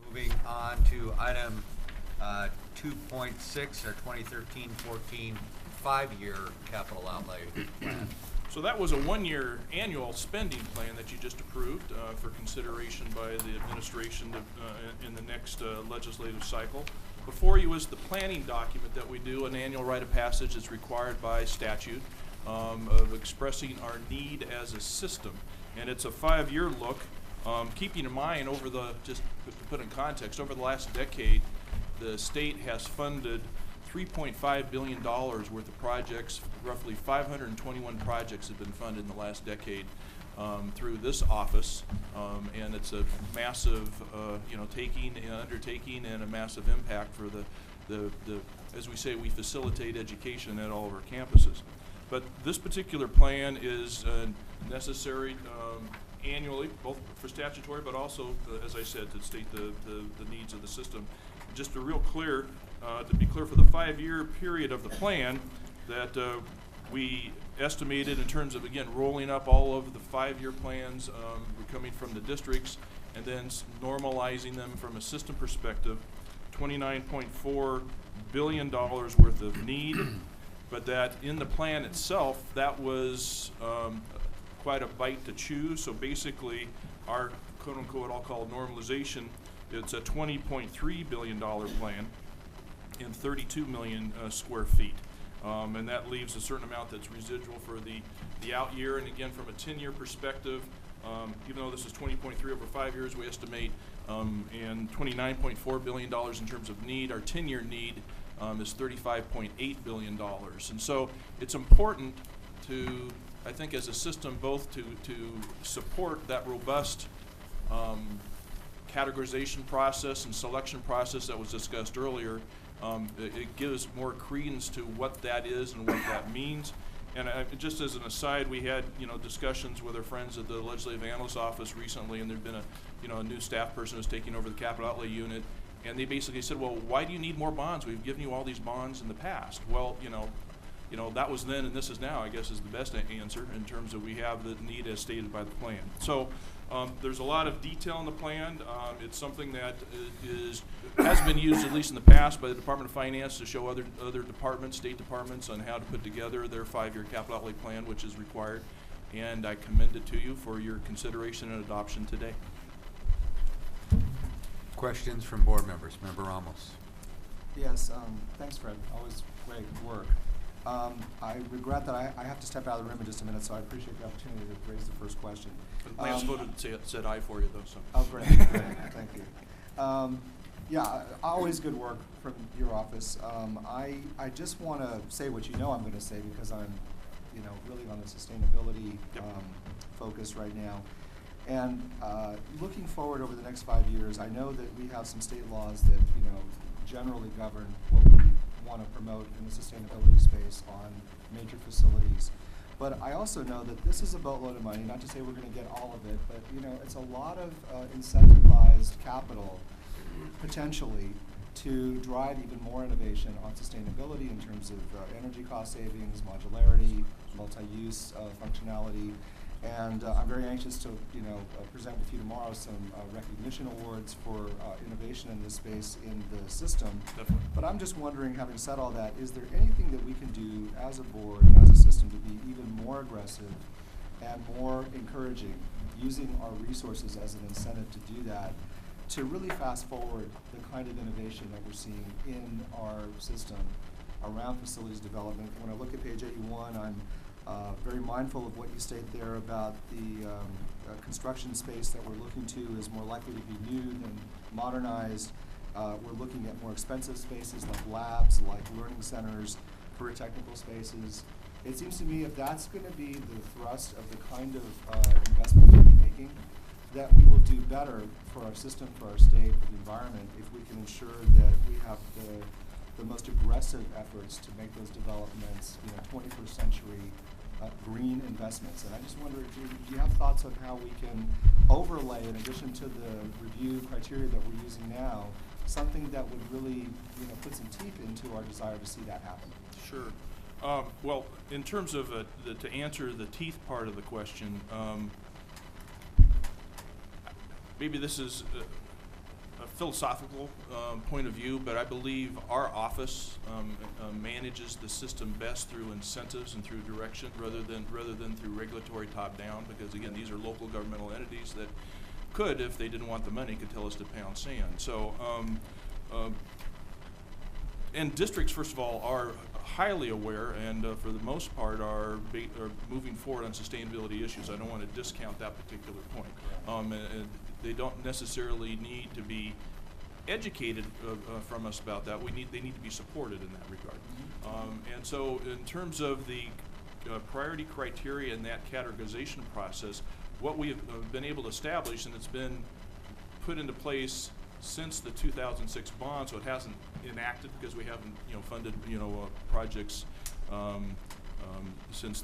Moving on to item 2.6, our 2013-14 5-year capital outlay plan. So that was a one-year annual spending plan that you just approved for consideration by the administration in the next legislative cycle. Before you is the planning document that we do, an annual rite of passage that's required by statute of expressing our need as a system. And it's a 5-year look, keeping in mind just to put in context, over the last decade, the state has funded $3.5 billion worth of projects. Roughly 521 projects have been funded in the last decade through this office, and it's a massive, undertaking and a massive impact for the as we say, we facilitate education at all of our campuses. But this particular plan is necessary annually, both for statutory, but also, as I said, to state the needs of the system. Just to be clear, for the 5-year period of the plan, that we estimated in terms of, again, rolling up all of the 5-year plans coming from the districts and then normalizing them from a system perspective, $29.4 billion worth of need, but that in the plan itself, that was quite a bite to chew. So basically, our quote-unquote, I'll call normalization, it's a $20.3 billion plan in 32 million square feet. And that leaves a certain amount that's residual for the out year. And again, from a 10-year perspective, even though this is 20.3 over 5 years, we estimate and $29.4 billion in terms of need. Our 10-year need is $35.8 billion. And so it's important to, I think, as a system, both to support that robust categorization process and selection process that was discussed earlier. It gives more credence to what that is and what that means. And just as an aside, we had discussions with our friends at the Legislative Analyst's Office recently, and there'd been a new staff person who's taking over the capital outlay unit, and they basically said, well, why do you need more bonds? We've given you all these bonds in the past. Well, that was then and this is now, I guess, is the best answer in terms of we have the need as stated by the plan. So there's a lot of detail in the plan. It's something that has been used, at least in the past, by the Department of Finance to show other departments, state departments, on how to put together their 5-year capital outlay plan, which is required. And I commend it to you for your consideration and adoption today. Questions from board members? Member Ramos. Yes, thanks, Fred. Always great work. I regret that I have to step out of the room in just a minute, so I appreciate the opportunity to raise the first question. Lance voted said aye for you, though. So. Oh, great. Thank you. Yeah, always good work from your office. I just want to say what you know I'm going to say because I'm, really on the sustainability focus right now. And looking forward over the next 5 years, I know that we have some state laws that, generally govern what we want to promote in the sustainability space on major facilities. But I also know that this is a boatload of money, not to say we're going to get all of it, but it's a lot of incentivized capital potentially to drive even more innovation on sustainability in terms of energy cost savings, modularity, multi-use functionality. And I'm very anxious to present with you tomorrow some recognition awards for innovation in this space in the system. Definitely. But I'm just wondering, having said all that, is there anything that we can do as a board and as a system to be even more aggressive and more encouraging, using our resources as an incentive to do that, to really fast forward the kind of innovation that we're seeing in our system around facilities development? When I look at page 81, I'm very mindful of what you state there about the construction space that we're looking to is more likely to be new than modernized. We're looking at more expensive spaces like labs, like learning centers, career technical spaces. It seems to me if that's going to be the thrust of the kind of investment that we're making, that we will do better for our system, for our state, for the environment, if we can ensure that we have the most aggressive efforts to make those developments, 21st century green investments. And I just wonder, do you have thoughts on how we can overlay, in addition to the review criteria that we're using now, something that would really put some teeth into our desire to see that happen? Sure. Well, in terms of to answer the teeth part of the question, maybe this is a philosophical point of view, but I believe our office manages the system best through incentives and through direction rather than through regulatory top-down, because again, these are local governmental entities that could, if they didn't want the money, could tell us to pound sand. So, and districts, first of all, are highly aware and for the most part are moving forward on sustainability issues. I don't want to discount that particular point. And they don't necessarily need to be educated from us about that. They need to be supported in that regard. And so in terms of the priority criteria in that categorization process, what we have been able to establish, and it's been put into place since the 2006 bond, so it hasn't enacted because we haven't, funded, projects since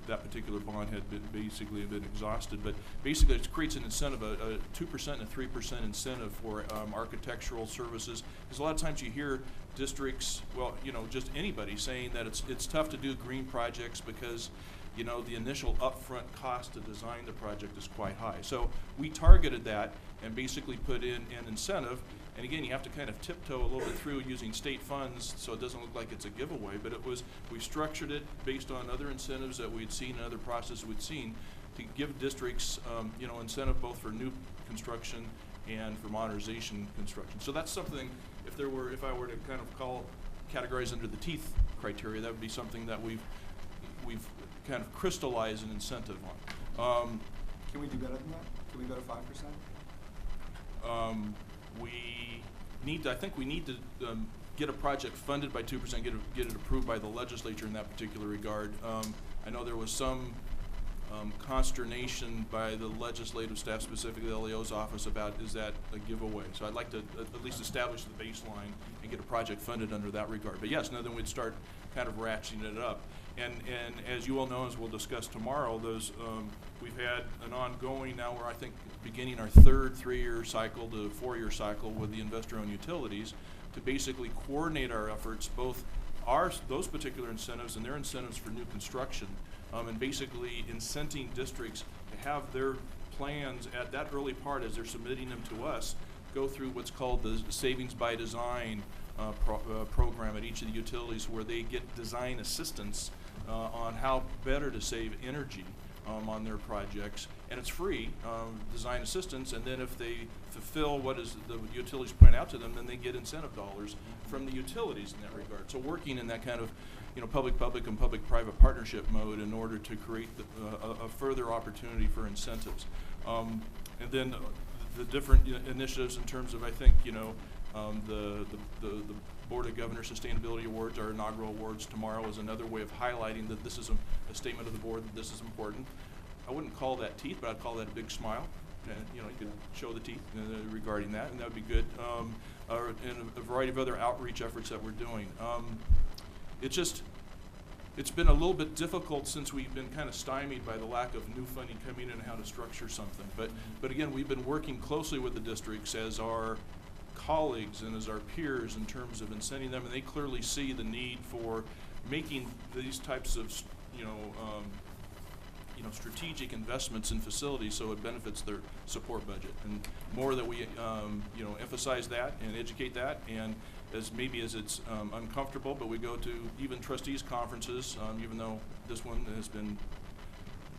that particular bond had been exhausted. But basically, it creates an incentive, a 2% and a 3% incentive for architectural services. Because a lot of times you hear districts, well, just anybody saying that it's tough to do green projects because the initial upfront cost to design the project is quite high. So we targeted that and basically put in an incentive. And again, you have to kind of tiptoe a little bit through using state funds so it doesn't look like it's a giveaway, but we structured it based on other incentives that we'd seen and other processes we'd seen to give districts, incentive both for new construction and for modernization construction. So that's something, if I were to kind of categorize under the teeth criteria, that would be something that we've kind of crystallize an incentive on. Can we do better than that? Can we go to 5%? I think we need to get a project funded by 2%, get it approved by the legislature in that particular regard. I know there was some consternation by the legislative staff, specifically the LEO's office, about is that a giveaway. So I'd like to at least establish the baseline and get a project funded under that regard. But yes, then we'd start kind of ratcheting it up. And as you all know, as we'll discuss tomorrow, we've had an ongoing now, we're I think beginning our third 3-year cycle to 4-year cycle with the investor-owned utilities to basically coordinate our efforts, both those particular incentives and their incentives for new construction, and basically incenting districts to have their plans at that early part as they're submitting them to us go through what's called the Savings by Design program at each of the utilities, where they get design assistance on how better to save energy on their projects, and it's free design assistance. And then if they fulfill what is the utilities point out to them, then they get incentive dollars from the utilities in that regard. So working in that kind of public-public and public-private partnership mode in order to create a further opportunity for incentives. And then the different initiatives in terms of, I think, the Board of Governors Sustainability Awards, our inaugural awards tomorrow, is another way of highlighting that this is a statement of the board that this is important. I wouldn't call that teeth, but I'd call that a big smile. And, you could show the teeth regarding that, and that would be good. And a variety of other outreach efforts that we're doing. It's been a little bit difficult since we've been kind of stymied by the lack of new funding coming in and how to structure something. But again, we've been working closely with the districts as our colleagues and as our peers in terms of incenting them, and they clearly see the need for making these types of strategic investments in facilities so it benefits their support budget. And more that we emphasize that and educate that, and as it's uncomfortable, but we go to even trustees conferences, even though this one has been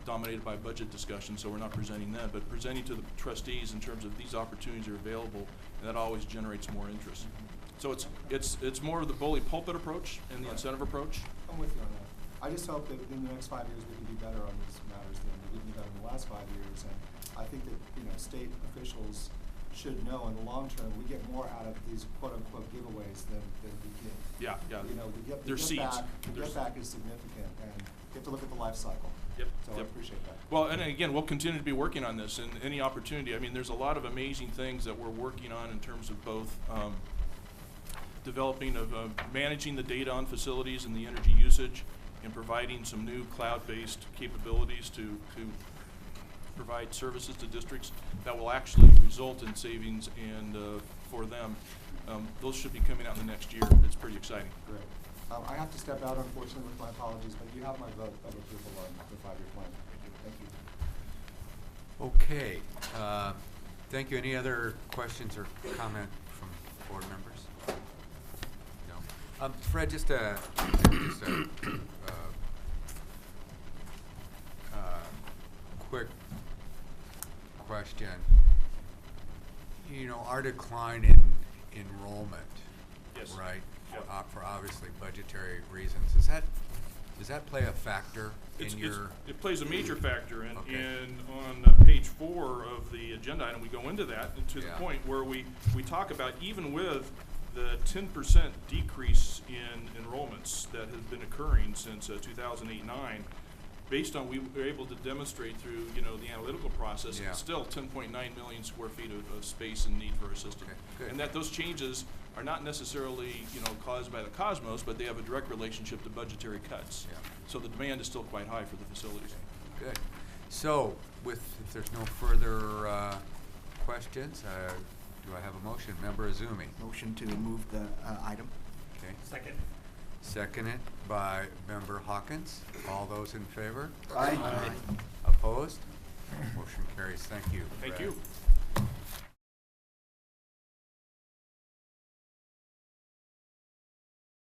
dominated by budget discussion, so we're not presenting that, but presenting to the trustees in terms of these opportunities are available, and that always generates more interest. So it's more of the bully pulpit approach and the incentive approach. I'm with you on that. I just hope that in the next 5 years we can do better on these matters than we did better in the last 5 years, and I think that state officials should know in the long term we get more out of these quote-unquote giveaways than we get. Yeah. The get back is significant, and you have to look at the life cycle. Yep. So I appreciate that. Well, and again, we'll continue to be working on this, and any opportunity. I mean, there's a lot of amazing things that we're working on in terms of both developing of managing the data on facilities and the energy usage, and providing some new cloud-based capabilities to provide services to districts that will actually result in savings and for them. Those should be coming out in the next year. It's pretty exciting. Great. I have to step out, unfortunately, with my apologies, but you have my vote of approval on the 5-year plan. Thank you. Okay. Thank you. Any other questions or comment from board members? No. Fred, just a quick question. You know, our decline in enrollment, Yes. right? Yep. For obviously budgetary reasons. Does that play a factor in your? It plays a major factor, and Okay. on page 4 of the agenda item, we go into that, and to the Yeah. point where we talk about even with the 10% decrease in enrollments that has been occurring since 2008-9, based on we were able to demonstrate through, you know, the analytical process, Yeah. it's still 10.9 million square feet of space and need for a system. Okay, good. And that those changes are not necessarily, you know, caused by the cosmos, but they have a direct relationship to budgetary cuts. Yeah. So the demand is still quite high for the facilities. Good. So, if there's no further questions, do I have a motion? Member Azumi? Motion to move the item. Okay. Second. Seconded by Member Hawkins. All those in favor? Aye. Aye. Opposed? Motion carries. Thank you. Thank Fred. you.